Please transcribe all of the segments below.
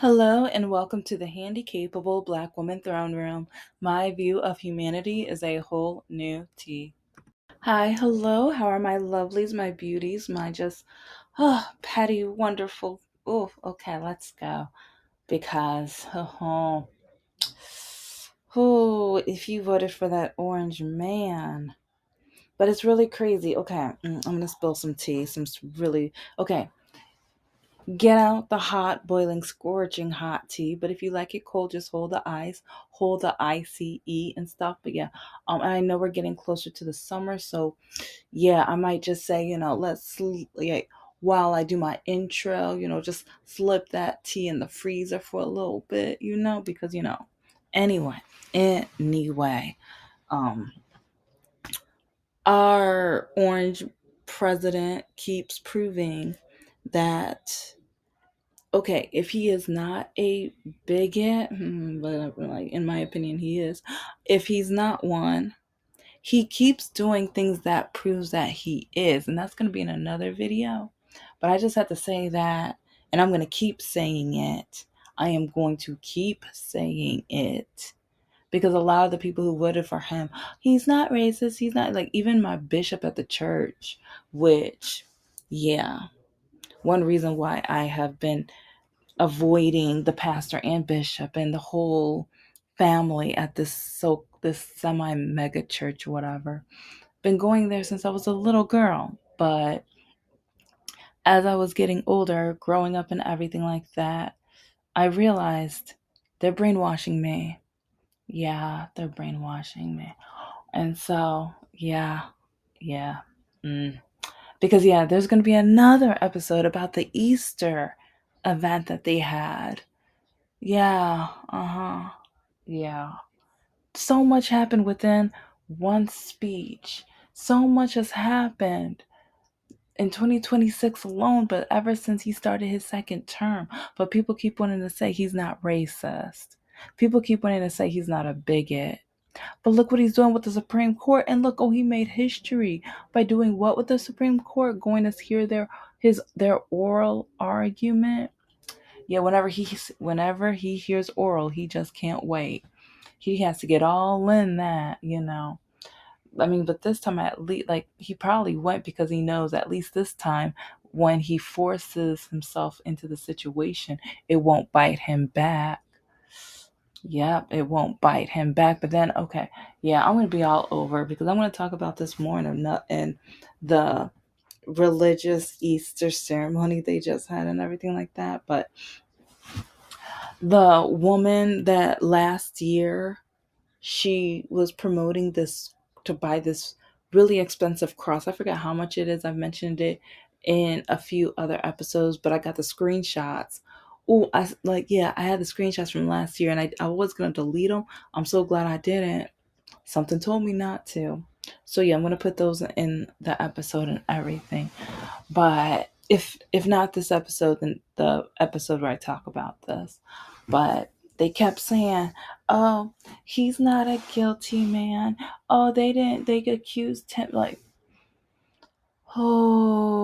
Hello and welcome to the Handicapable Black Woman Throne Room. My view of humanity is a whole new tea. Hi, hello. How are my lovelies, my beauties, my just petty, wonderful. Oh, okay, let's go. Because if you voted for that orange man, but it's really crazy. Okay, I'm gonna spill some tea. Really okay. Get out the hot, boiling, scorching hot tea. But if you like it cold, just hold the ice, hold the ICE and stuff. But yeah, and I know we're getting closer to the summer, so yeah, I might just say, like while I do my intro, just slip that tea in the freezer for a little bit, because Anyway, anyway, um, our orange president keeps proving that okay, if he is not a bigot, but like in my opinion, he is. If he's not one, he keeps doing things that proves that he is, and that's going to be in another video. But I just have to say that, and I'm going to keep saying it. I am going to keep saying it because a lot of the people who voted for him, he's not racist. He's not like even my bishop at the church, which, yeah, one reason why I have been avoiding the pastor and bishop and the whole family at this semi mega church or whatever. Been going there since I was a little girl, but as I was getting older, growing up and everything like that, I realized they're brainwashing me. Yeah, they're brainwashing me. And so, yeah. Mm. Because yeah, there's going to be another episode about the Easter event that they had. Yeah, uh-huh. Yeah. So much happened within one speech. So much has happened in 2026 alone, but ever since he started his second term. But people keep wanting to say he's not racist. People keep wanting to say he's not a bigot. But look what he's doing with the Supreme Court. And look, he made history by doing what with the Supreme Court? Going to hear their oral argument. Yeah, whenever he hears oral, he just can't wait. He has to get all in that. I mean, but this time at least, like he probably went because he knows at least this time when he forces himself into the situation, it won't bite him back. Yep, it won't bite him back. But then, okay, yeah, I'm gonna be all over because I'm gonna talk about this more in the religious Easter ceremony they just had and everything like that. But the woman that last year she was promoting this to buy this really expensive cross. I forgot how much it is. I've mentioned it in a few other episodes, but I got the screenshots. Oh, I had the screenshots from last year and I was going to delete them. I'm so glad I didn't. Something told me not to. So yeah, I'm going to put those in the episode and everything. But if not this episode, then the episode where I talk about this. But they kept saying, "Oh, he's not a guilty man. Oh, they didn't. They accused him like, oh."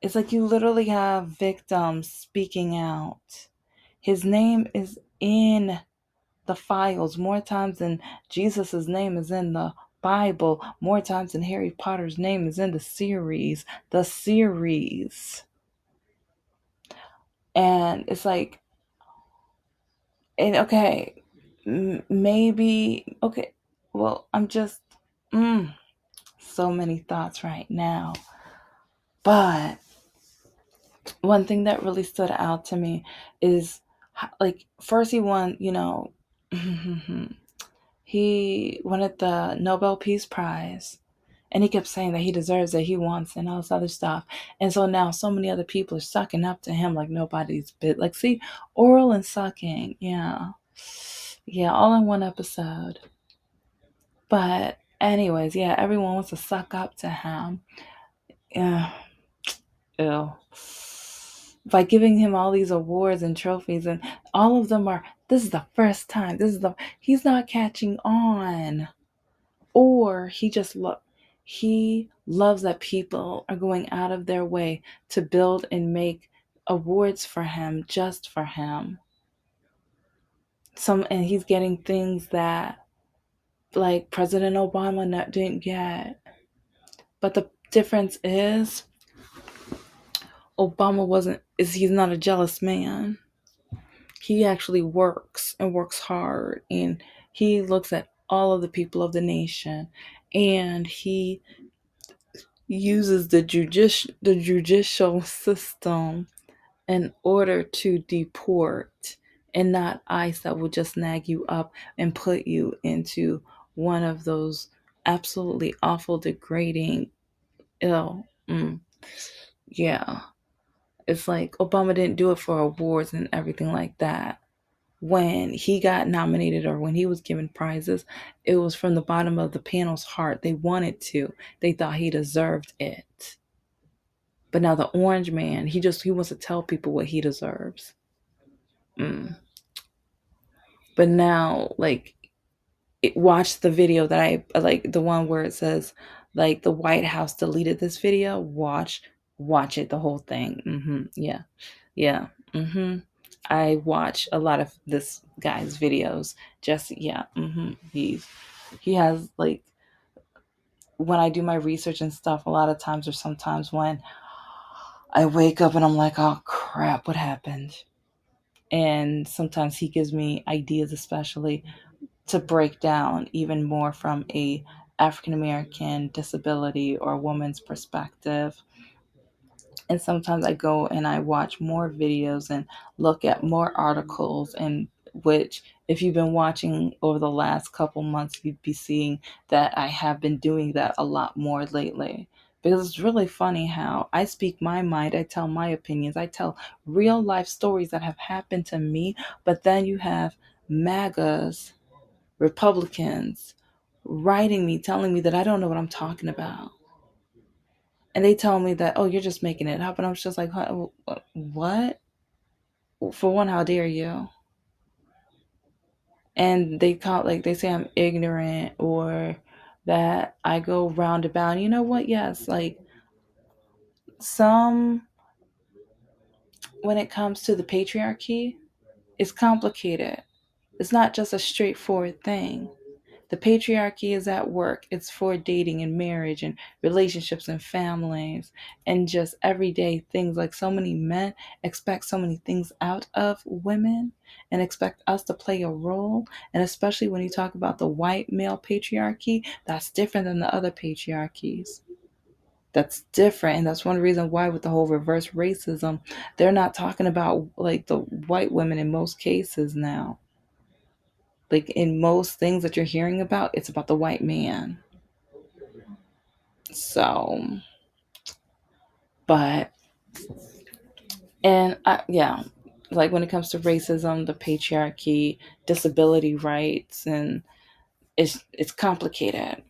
It's like you literally have victims speaking out. His name is in the files more times than Jesus's name is in the Bible, more times than Harry Potter's name is in the series. The series. And it's like, and okay, maybe, okay, well, I'm just, so many thoughts right now. But one thing that really stood out to me is like, first he won, he wanted the Nobel Peace Prize. And he kept saying that he deserves it, he wants, and all this other stuff. And so now so many other people are sucking up to him like nobody's bit. Like, see, oral and sucking. Yeah. Yeah, all in one episode. But, anyways, yeah, everyone wants to suck up to him. Yeah. Ew. By giving him all these awards and trophies, and all of them are, this is the first time. He's not catching on. Or he loves that people are going out of their way to build and make awards for him just for him. And he's getting things that like President Obama didn't get. But the difference is Obama wasn't is he's not a jealous man. He actually works and works hard, and he looks at all of the people of the nation, and he uses the judicial system in order to deport, and not ICE that will just snag you up and put you into one of those absolutely awful, degrading, ill. Yeah. It's like Obama didn't do it for awards and everything like that. When he got nominated or when he was given prizes, it was from the bottom of the panel's heart. They wanted to. They thought he deserved it. But now the orange man, he wants to tell people what he deserves. But now, like, watch the video that I like, the one where it says like the White House deleted this video. Watch it, the whole thing. Yeah, yeah. I watch a lot of this guy's videos. Just yeah. He has like, when I do my research and stuff, a lot of times or sometimes when I wake up and I'm like, oh crap, what happened? And sometimes he gives me ideas, especially to break down even more from a African American disability or woman's perspective. And sometimes I go and I watch more videos and look at more articles, and which if you've been watching over the last couple months, you'd be seeing that I have been doing that a lot more lately. Because it's really funny how I speak my mind, I tell my opinions, I tell real life stories that have happened to me, but then you have MAGAs, Republicans, writing me, telling me that I don't know what I'm talking about. And they tell me that, oh, you're just making it up. And I'm just like, what? For one, how dare you? And they say I'm ignorant or that I go roundabout. And you know what? Yes, like some, when it comes to the patriarchy, it's complicated. It's not just a straightforward thing. The patriarchy is at work. It's for dating and marriage and relationships and families and just everyday things. Like, so many men expect so many things out of women and expect us to play a role. And especially when you talk about the white male patriarchy, that's different than the other patriarchies. That's different. And that's one reason why, with the whole reverse racism, they're not talking about like the white women in most cases now. Like, in most things that you're hearing about, it's about the white man. So, but, and yeah, like when it comes to racism, the patriarchy, disability rights, and it's complicated.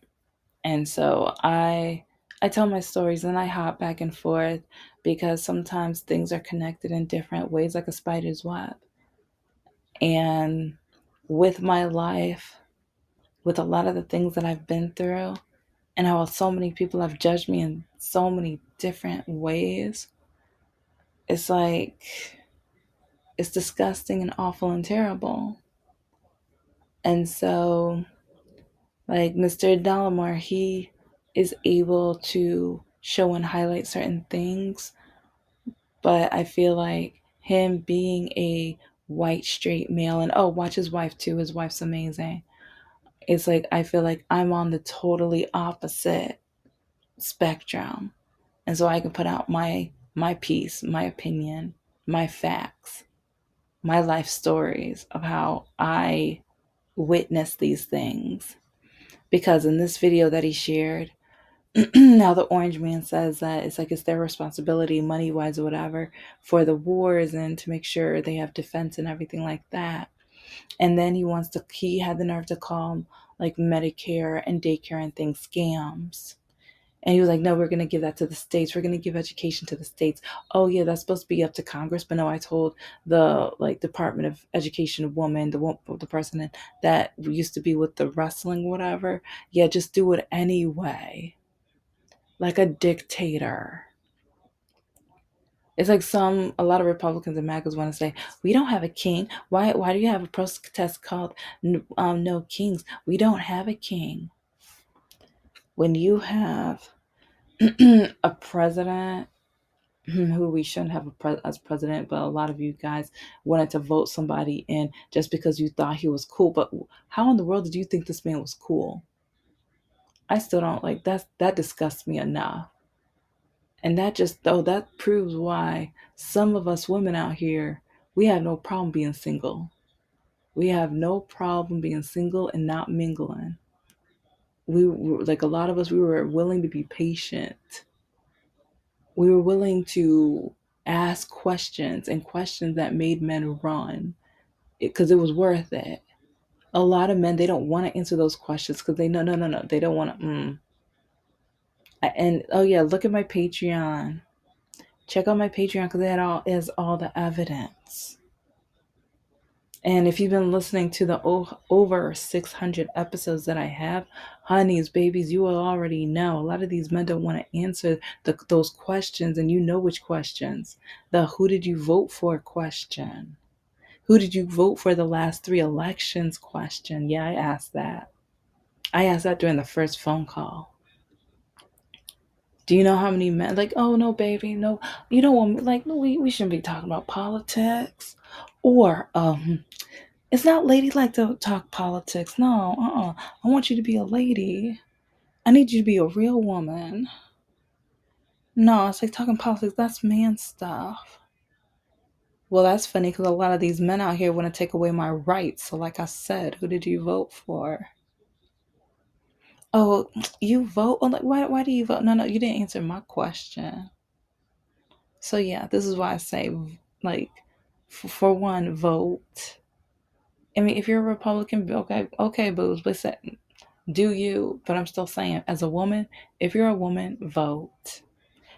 And so I tell my stories and I hop back and forth because sometimes things are connected in different ways, like a spider's web. And with my life, with a lot of the things that I've been through, and how so many people have judged me in so many different ways, it's like, it's disgusting and awful and terrible. And so, like Mr. Dalamar, he is able to show and highlight certain things, but I feel like him being a white straight male, and oh, watch his wife too. His wife's amazing. It's like I feel like I'm on the totally opposite spectrum. And so I can put out my piece, my opinion, my facts, my life stories of how I witnessed these things. Because in this video that he shared, now the orange man says that it's like it's their responsibility, money wise or whatever, for the wars and to make sure they have defense and everything like that. And then he had the nerve to call like Medicare and daycare and things scams. And he was like, no, we're going to give that to the states. We're going to give education to the states. Oh, yeah, that's supposed to be up to Congress. But no, I told the like Department of Education woman, the person that used to be with the wrestling, whatever. Yeah, just do it anyway. Like a dictator. It's like a lot of Republicans and MAGAs want to say, we don't have a king. Why do you have a protest called No Kings? We don't have a king. When you have a president who we shouldn't have as president, but a lot of you guys wanted to vote somebody in just because you thought he was cool. But how in the world did you think this man was cool? I still don't like that disgusts me enough. And that proves why some of us women out here, we have no problem being single. We have no problem being single and not mingling. We were, like a lot of us, we were willing to be patient. We were willing to ask questions and questions that made men run because it was worth it. A lot of men, they don't want to answer those questions because they no, they don't want to. And oh yeah, look at my Patreon. Check out my Patreon because it has all the evidence. And if you've been listening to the over 600 episodes that I have, honeys, babies, you will already know. A lot of these men don't want to answer those questions, and you know which questions. The who did you vote for question. Who did you vote for the last 3 elections question? Yeah, I asked that. I asked that during the first phone call. Do you know how many men, like, oh, no, baby, no, you don't want me, like, no, we shouldn't be talking about politics. Or, it's not ladylike to talk politics. No, I want you to be a lady. I need you to be a real woman. No, it's like talking politics. That's man stuff. Well, that's funny because a lot of these men out here want to take away my rights. So, like I said, who did you vote for? Oh, you vote? Oh, like, why do you vote? No, you didn't answer my question. So, yeah, this is why I say, like, for one, vote. I mean, if you're a Republican, okay, boobs, but do you? But I'm still saying, as a woman, if you're a woman, vote.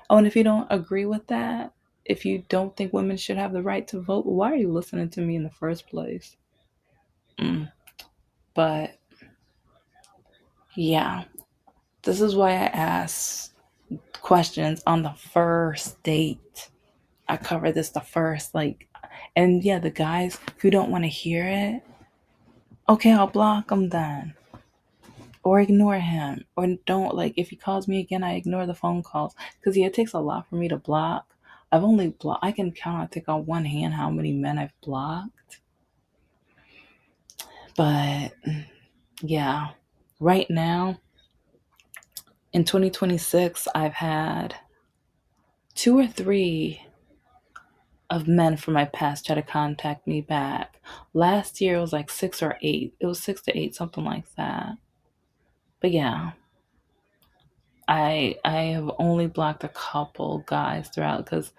Oh, and if you don't agree with that, if you don't think women should have the right to vote, why are you listening to me in the first place? But yeah, this is why I ask questions on the first date. I cover this the first, like, and yeah, the guys who don't want to hear it, okay, I'll block them then. Or ignore him. Or don't, like, if he calls me again, I ignore the phone calls. Because, yeah, it takes a lot for me to block. I can count, I think, on one hand how many men I've blocked. But, yeah, right now, in 2026, I've had 2 or 3 of men from my past try to contact me back. Last year, it was like 6 or 8. It was 6 to 8, something like that. But, yeah. I have only blocked a couple guys throughout because,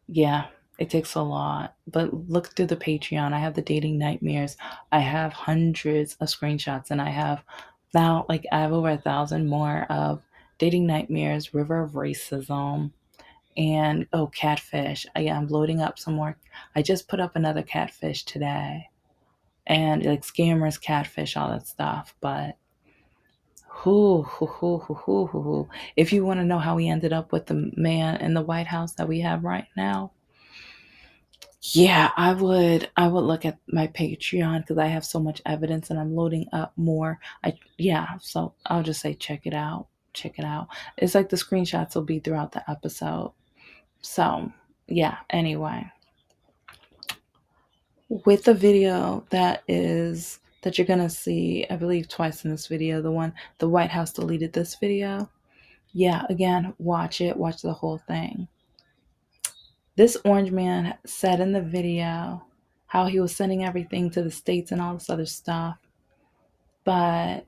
yeah, it takes a lot. But look through the Patreon. I have the dating nightmares. I have hundreds of screenshots, and I have now, like, I have over 1,000 more of dating nightmares, river of racism, and oh, catfish. I'm loading up some more. I just put up another catfish today, and like scammers, catfish, all that stuff. But if you want to know how we ended up with the man in the White House that we have right now, yeah, I would look at my Patreon because I have so much evidence and I'm loading up more. So I'll just say check it out. Check it out. It's like the screenshots will be throughout the episode. So yeah, anyway. With the video that you're gonna see, I believe twice in this video, the White House deleted this video. Yeah, again, watch it, watch the whole thing. This orange man said in the video how he was sending everything to the States and all this other stuff. But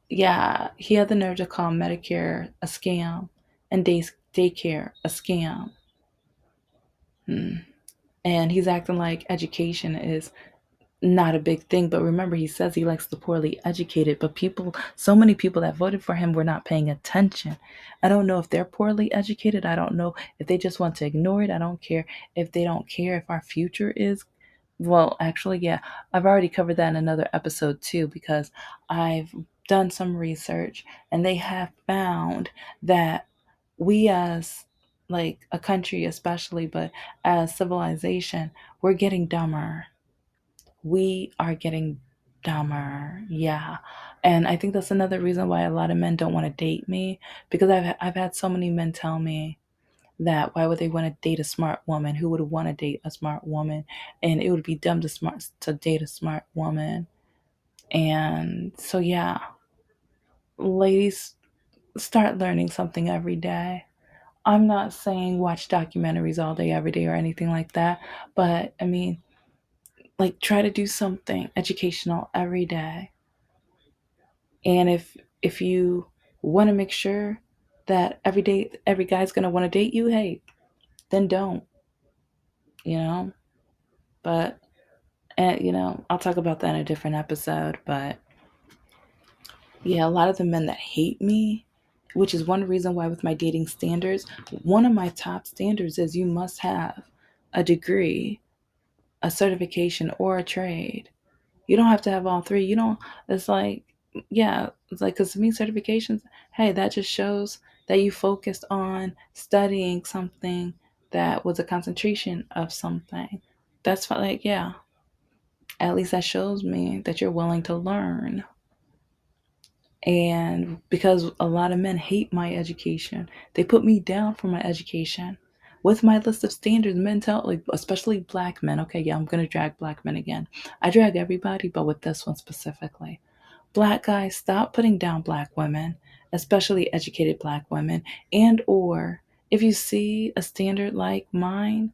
yeah, he had the nerve to call Medicare a scam and daycare a scam. And he's acting like education is not a big thing. But remember, he says he likes the poorly educated, but so many people that voted for him were not paying attention. I don't know if they're poorly educated. I don't know if they just want to ignore it. I don't care if they don't care if our future is, well, actually, yeah, I've already covered that in another episode too, because I've done some research and they have found that we as like a country especially, but as civilization, we're getting dumber. We are getting dumber. Yeah. And I think that's another reason why a lot of men don't want to date me, because I've had so many men tell me that why would they want to date a smart woman? Who would want to date a smart woman? And it would be dumb to date a smart woman. And so yeah, ladies, start learning something every day. I'm not saying watch documentaries all day every day or anything like that, but I mean, like, try to do something educational every day. And if you want to make sure that every day every guy's going to want to date you, hey, then don't, you know? But and I'll talk about that in a different episode, but yeah, a lot of the men that hate me, which is one reason why with my dating standards, one of my top standards is you must have a degree, a certification, or a trade. You don't have to have all three. You don't, it's like, yeah, it's like, because to me, certifications, hey, that just shows that you focused on studying something that was a concentration of something. That's like, yeah, at least that shows me that you're willing to learn. And because a lot of men hate my education, they put me down for my education. With my list of standards, men tell, like, especially black men, okay, yeah, I'm going to drag black men again. I drag everybody, but with this one specifically. Black guys, stop putting down black women, especially educated black women. And or if you see a standard like mine,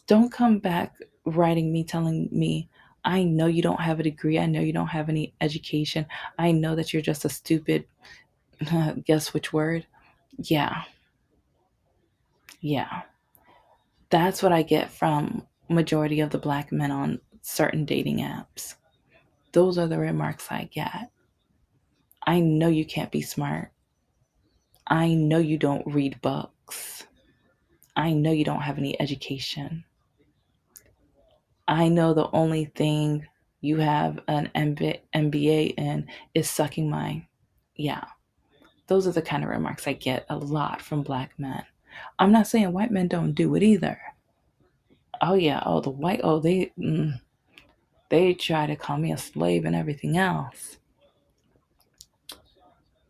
don't come back writing me telling me, I know you don't have a degree. I know you don't have any education. I know that you're just a stupid, guess which word? Yeah, yeah. That's what I get from majority of the black men on certain dating apps. Those are the remarks I get. I know you can't be smart. I know you don't read books. I know you don't have any education. I know the only thing you have an MBA in is sucking my. Yeah, those are the kind of remarks I get a lot from black men. I'm not saying white men don't do it either. Oh yeah, oh the white, oh they try to call me a slave and everything else.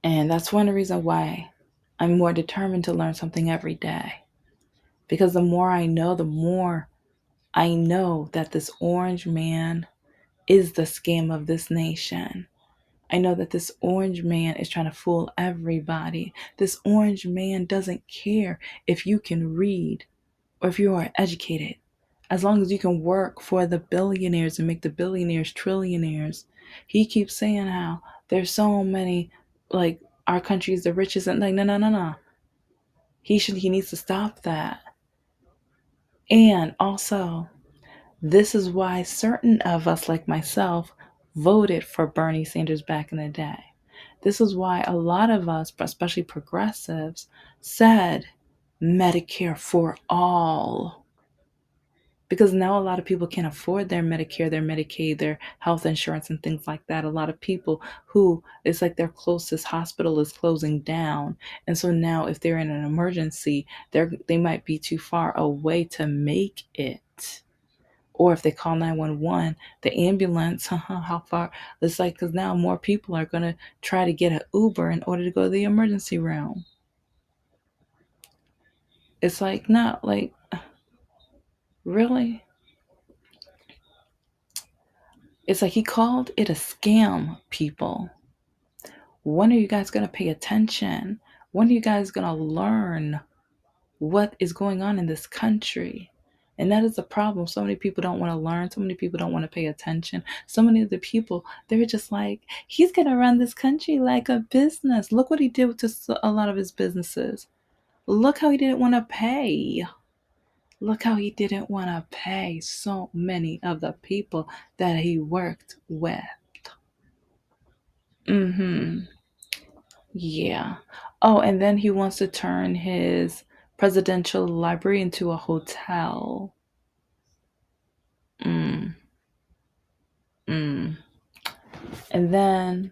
And that's one reason why I'm more determined to learn something every day. Because the more I know, the more I know that this orange man is the scam of this nation. I know that this orange man is trying to fool everybody. This orange man doesn't care if you can read or if you are educated. As long as you can work for the billionaires and make the billionaires trillionaires. He keeps saying how there's so many, like, our country is the richest, and like, no, no, no, no. He needs to stop that. And also, this is why certain of us, like myself, voted for Bernie Sanders back in the day. This is why a lot of us, especially progressives, said Medicare for all. Because now a lot of people can't afford their Medicare, their Medicaid, their health insurance, and things like that. A lot of people who it's like their closest hospital is closing down. And so now if they're in an emergency, they might be too far away to make it. Or if they call 911, the ambulance, how far? It's like, because now more people are going to try to get an Uber in order to go to the emergency room. It's like, not like, really? It's like he called it a scam, people. When are you guys going to pay attention? When are you guys going to learn what is going on in this country? And that is the problem. So many people don't want to learn. So many people don't want to pay attention. So many of the people, they're just like, he's going to run this country like a business. Look what he did to a lot of his businesses. Look how he didn't want to pay. Look how he didn't want to pay so many of the people that he worked with. Mm-hmm. Yeah. Oh, and then he wants to turn his presidential library into a hotel. Mm, mm. And then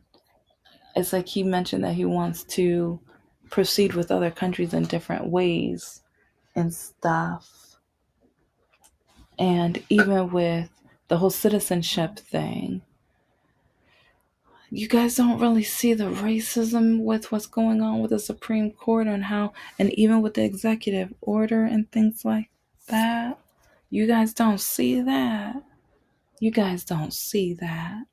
it's like he mentioned that he wants to proceed with other countries in different ways. and stuff. And even with the whole citizenship thing, you guys don't really see the racism with what's going on with the Supreme Court and how, and even with the executive order and things like that. You guys don't see that. You guys don't see that.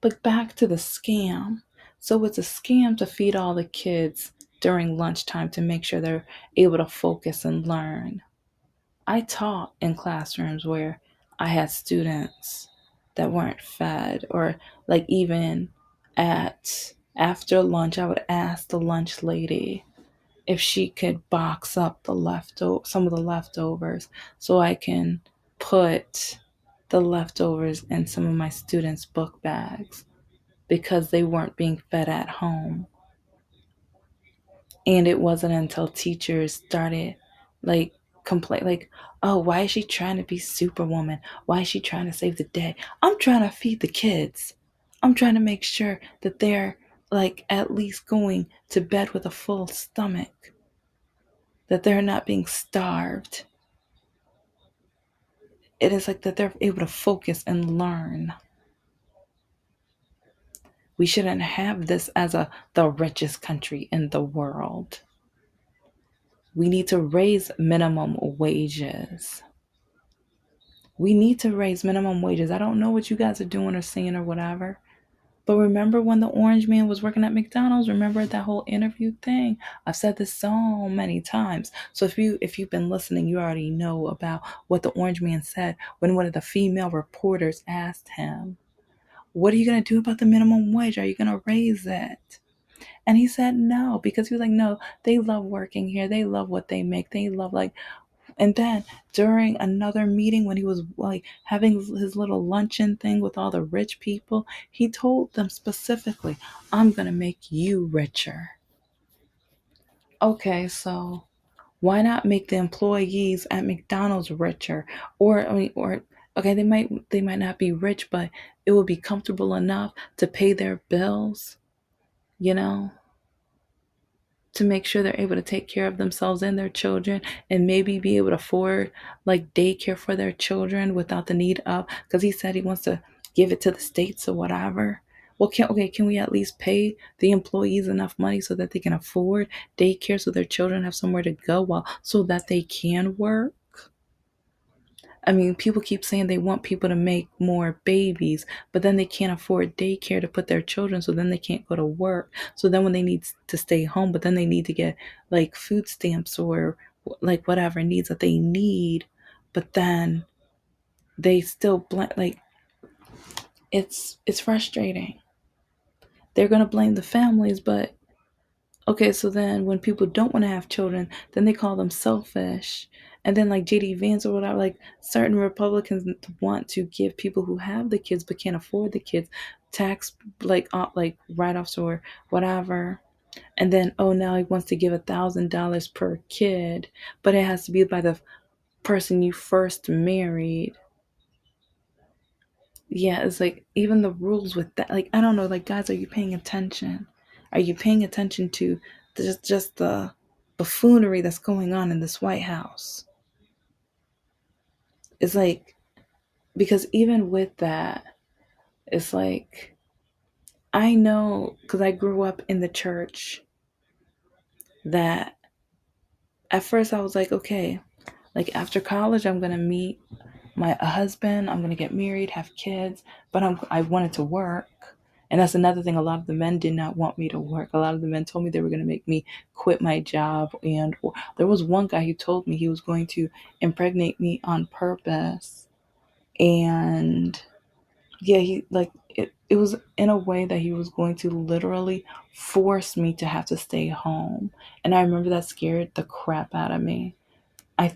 But back to the scam. So it's a scam to feed all the kids during lunchtime to make sure they're able to focus and learn. I taught in classrooms where I had students that weren't fed, or like even at after lunch, I would ask the lunch lady if she could box up some of the leftovers so I can put the leftovers in some of my students' book bags because they weren't being fed at home. And it wasn't until teachers started like complain like, oh, why is she trying to be superwoman? Why is she trying to save the day? I'm trying to feed the kids. I'm trying to make sure that they're like at least going to bed with a full stomach, that they're not being starved. It is like that they're able to focus and learn. We shouldn't have this as the richest country in the world. We need to raise minimum wages. We need to raise minimum wages. I don't know what you guys are doing or saying or whatever. But remember when the orange man was working at McDonald's? Remember that whole interview thing? I've said this so many times. So if you've been listening, you already know about what the orange man said when one of the female reporters asked him, "What are you gonna do about the minimum wage? Are you gonna raise it?" And he said no, because he was like, no, they love working here. They love what they make. They love like, and then during another meeting when he was like having his little luncheon thing with all the rich people, he told them specifically, I'm going to make you richer. Okay, so why not make the employees at McDonald's richer? Or okay, they might not be rich, but it would be comfortable enough to pay their bills, you know? To make sure they're able to take care of themselves and their children, and maybe be able to afford like daycare for their children without the need of, because he said he wants to give it to the states or whatever. Well, can we at least pay the employees enough money so that they can afford daycare, so their children have somewhere to go, while so that they can work? I mean, people keep saying they want people to make more babies, but then they can't afford daycare to put their children, so then they can't go to work. So then when they need to stay home, but then they need to get like food stamps or like whatever needs that they need, but then they still like it's frustrating. They're going to blame the families, but okay, so then when people don't want to have children, then they call them selfish. And then like JD Vance or whatever, like certain Republicans want to give people who have the kids but can't afford the kids tax like write-offs or whatever. And then oh, now he wants to give $1,000 per kid, but it has to be by the person you first married. Yeah, it's like even the rules with that, like I don't know, like guys, are you paying attention? Are you paying attention to just the buffoonery that's going on in this White House? It's like, because even with that, it's like I know because I grew up in the church that at first I was like, okay, like after college I'm gonna meet my husband, I'm gonna get married, have kids, but I wanted to work. And that's another thing. A lot of the men did not want me to work. A lot of the men told me they were going to make me quit my job. And or, there was one guy who told me he was going to impregnate me on purpose. And yeah, he like it was in a way that he was going to literally force me to have to stay home. And I remember that scared the crap out of me. I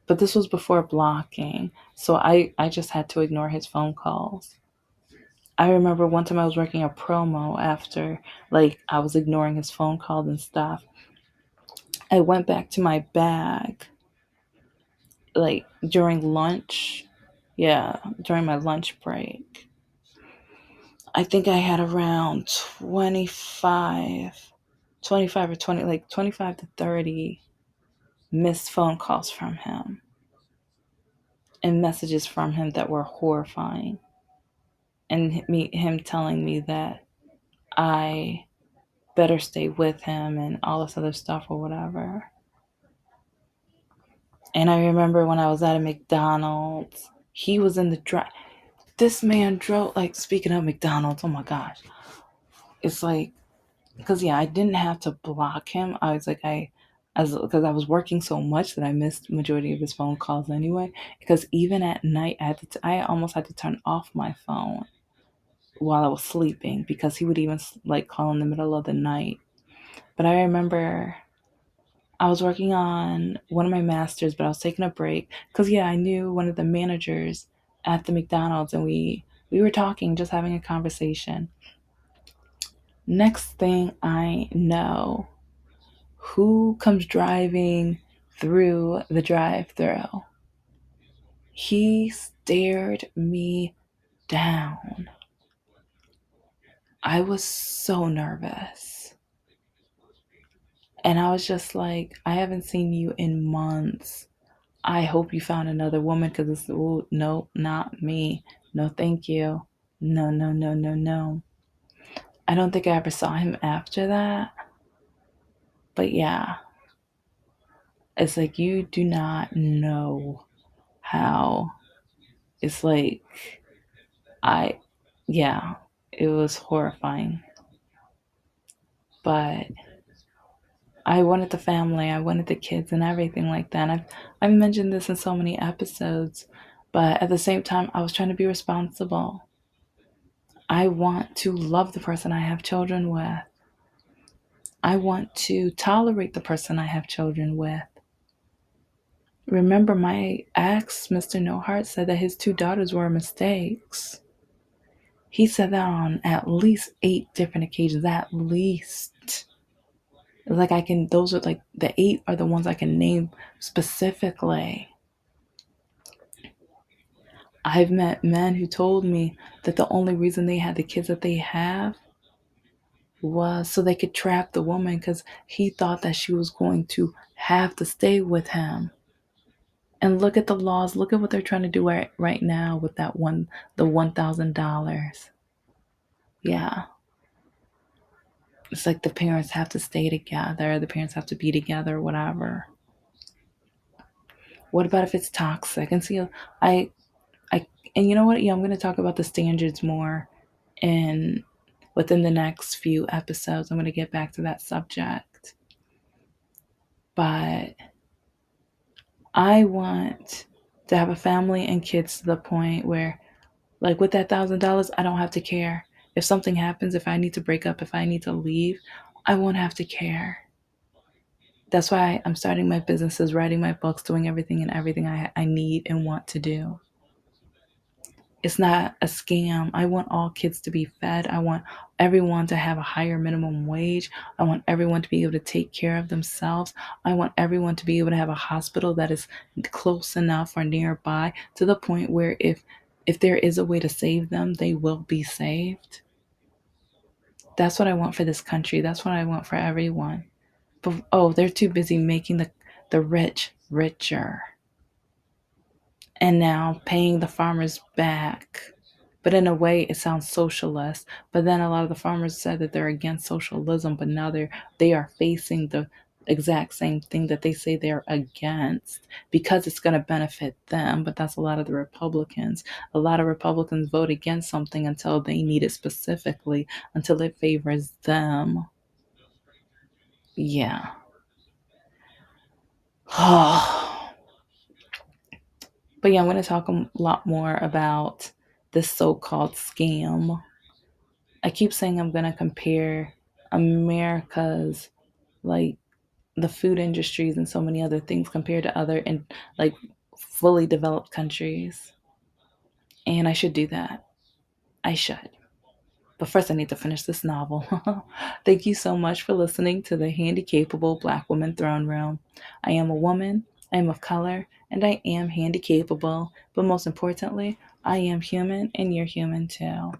But this was before blocking. So I just had to ignore his phone calls. I remember one time I was working a promo after, like, I was ignoring his phone calls and stuff. I went back to my bag, like, during lunch. Yeah, during my lunch break. I think I had around 25 or 20, like 25 to 30. missed phone calls from him and messages from him that were horrifying, and him telling me that I better stay with him and all this other stuff or whatever. And I remember when I was at a McDonald's, he was in the drive. This man drove, like, speaking of McDonald's, oh my gosh. It's like, because yeah, I didn't have to block him. I was like, because I was working so much that I missed majority of his phone calls anyway. Because even at night, I almost had to turn off my phone while I was sleeping because he would even like call in the middle of the night. But I remember I was working on one of my masters, but I was taking a break because yeah, I knew one of the managers at the McDonald's, and we were talking, just having a conversation. Next thing I know, who comes driving through the drive-thru? He stared me down. I was so nervous. And I was just like, I haven't seen you in months. I hope you found another woman because it's, ooh, no, not me. No, thank you. No, no, no, no, no. I don't think I ever saw him after that. But yeah, it's like you do not know how. It's like, I, yeah, it was horrifying. But I wanted the family, I wanted the kids and everything like that. And I've mentioned this in so many episodes, but at the same time, I was trying to be responsible. I want to love the person I have children with. I want to tolerate the person I have children with. Remember, my ex, Mr. No Heart, said that his two daughters were mistakes. He said that on at least 8 different occasions, at least. Like those are like the 8 are the ones I can name specifically. I've met men who told me that the only reason they had the kids that they have was so they could trap the woman because he thought that she was going to have to stay with him. And look at the laws. Look at what they're trying to do right now with the $1,000. Yeah. It's like the parents have to stay together. The parents have to be together, whatever. What about if it's toxic? And see, I, and you know what? Yeah, I'm going to talk about the standards more in within the next few episodes. I'm going to get back to that subject. But I want to have a family and kids to the point where, like with that $1,000, I don't have to care. If something happens, if I need to break up, if I need to leave, I won't have to care. That's why I'm starting my businesses, writing my books, doing everything I need and want to do. It's not a scam. I want all kids to be fed. I want everyone to have a higher minimum wage. I want everyone to be able to take care of themselves. I want everyone to be able to have a hospital that is close enough or nearby to the point where if there is a way to save them, they will be saved. That's what I want for this country. That's what I want for everyone. But they're too busy making the rich richer and now paying the farmers back. But in a way, it sounds socialist. But then a lot of the farmers said that they're against socialism, but now they are facing the exact same thing that they say they're against because it's going to benefit them. But that's a lot of the Republicans. A lot of Republicans vote against something until they need it specifically, until it favors them. Yeah. But yeah, I'm going to talk a lot more about this so-called scam. I keep saying I'm going to compare America's, like, the food industries and so many other things compared to other and like fully developed countries. And I should do that. I should. But first I need to finish this novel. Thank you so much for listening to the Handicapable Black Woman Throne Room. I am a woman, I am of color, and I am handicapable. But most importantly, I am human and you're human too.